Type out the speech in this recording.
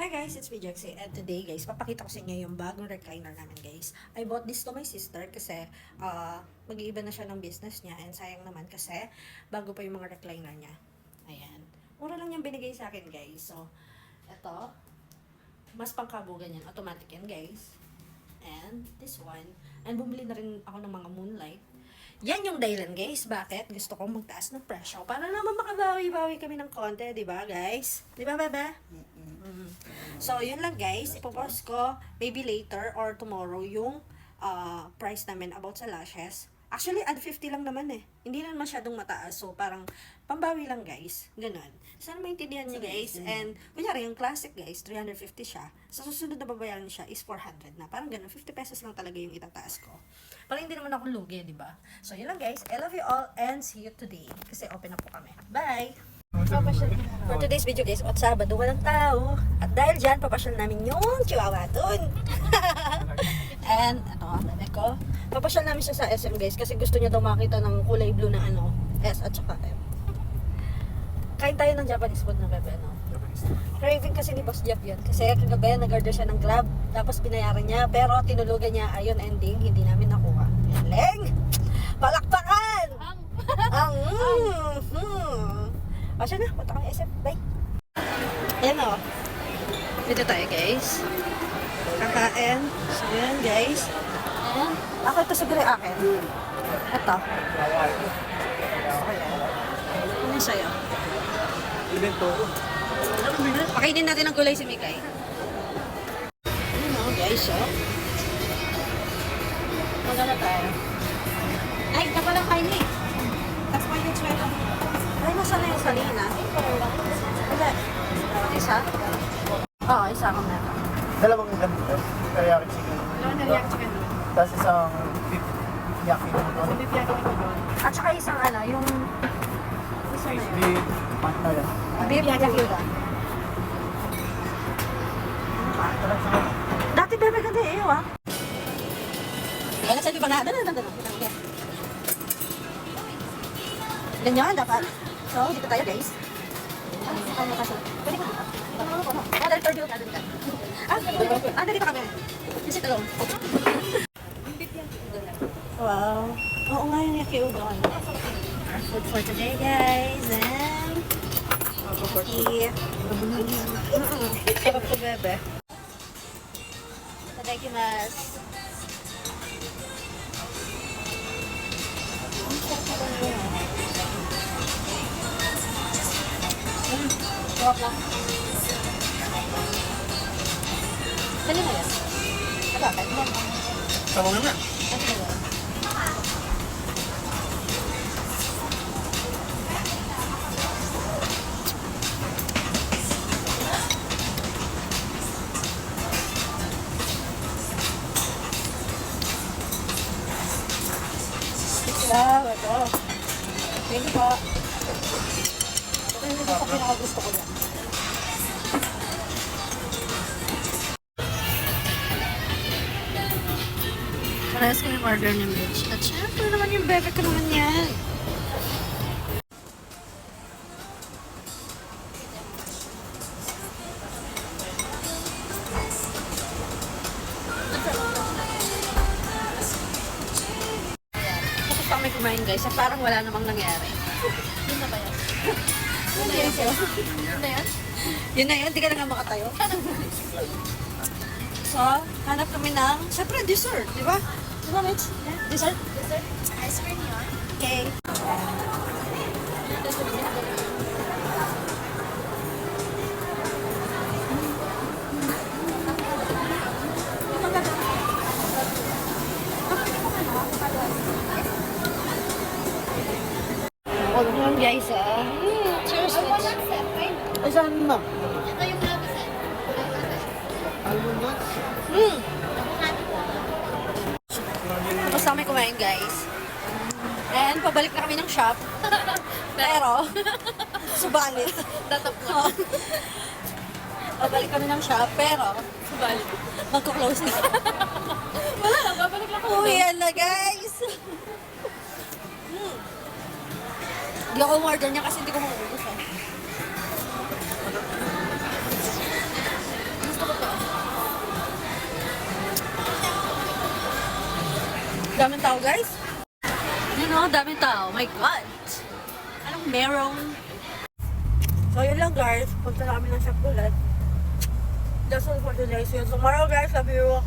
Hi guys, it's me Jaxie, and today guys, papakita ko sa inyo yung bagong recliner namin guys. I bought this to my sister kasi mag-iiba na siya ng business niya, and sayang naman kasi bago pa yung mga recliner niya. Ayan. Mura lang yung binigay sa akin guys. So, eto, mas pangkabugan yan. Automatic yan guys. And this one, and bumili na rin ako ng mga Moonlight. Yan yung dahilan guys, bakit gusto kong magtaas ng presyo para naman makabawi-bawi kami ng konti, di ba guys? Di ba bebe? So yun lang guys, ipopost ko maybe later or tomorrow yung price namin about sa lashes. Actually, add 50 lang naman eh. Hindi naman masyadong mataas. So, parang pambawi lang guys. Ganon. Sana maintindihan niyo guys. And, kunyari, yung classic guys, 350 siya. Sa susunod na babayaran siya is 400 na. Parang ganon. 50 pesos lang talaga yung itataas ko. Parang hindi naman ako lugi, di ba? So, yun lang guys. I love you all and see you today. Kasi open na po kami. Bye! For today's video guys, at Sabado walang tao. At dahil dyan, papasyal namin yung chihuahua dun. And, ito ang nanay ko. Papasyal namin siya sa SM guys kasi gusto niya daw makita ng kulay blue na ano, S at saka M. Kain tayo ng Japanese food na bebe, no? Craving kasi ni Boss Jeff yun. Kasi kagabi nag-order siya ng club, tapos binayaran niya, pero tinulugan niya, ayun ending, hindi namin nakuha. Leng! Palakpakan! O siya na, punta kami SM. Bye! Ayan o. Dito tayo guys. Kakain. So yan guys. Ayan. Ako ito siguro yung akin. Ito. Ano yung sa'yo? Pakainin natin ang gulay si Mikay. Ayan o guys o. Magana tayo. Ay, ito palang kain eh. That's why you try to. Ay, nasa na yung salina? Hindi. Isa? Oo, isa akong meron. Dalawang ganito. Teriyaki chicken. Dalawang teriyaki chicken doon. Tapos isang beef yaki doon. Beef yaki ko doon. At saka isang ano, yung isa na yun. Beef pantaya. Beef yakiura. Dati bebe ka din, eh, Wala sa iba na. Dala. Ganyan, dapat. So, dito tayo guys. Ano kasi? Pwede ko dito. Dahil third yung dito. Dito kami. Visit alone. Wow. Oo nga yung yakiudon. Our food for today guys. And eat. Sarap to bebe. Itadakimasu. Sarap lang. Sali mo yan? Bakit? Sabaw na nga. Ito. Thank you po. Ito yung pinakagusto ko yan. Parehas ko yung order ng bitch. At syempre naman yung bebe ko naman yan. Tapos kami kumain guys, parang wala namang nangyari. Yun na ba yan? Yun na yun. Yun na yan? Yun na yun, hindi ka na nga makatayo. So, hanap kami ng, syempre dessert, di ba? Di ba Mitch? Dessert? Dessert? Ice cream yun? Okay. Yun guys, cheers. Isang na. Ito yung club set. Almond nuts. Tapos kami kumain guys. And pabalik na kami ng shop. Pero, subalit. Tatap na. Pabalik kami ng shop, pero Balik. magko-close na. Wala na, babalik lang ako. Uwi na guys. Hindi ako umorder niya kasi hindi ko maubos. Daming tao, guys. You know, daming tao. My God. Anong merong? So, yun lang, guys. Punta na kami ng shop ulit. That's all for today. See you tomorrow, guys. Love you.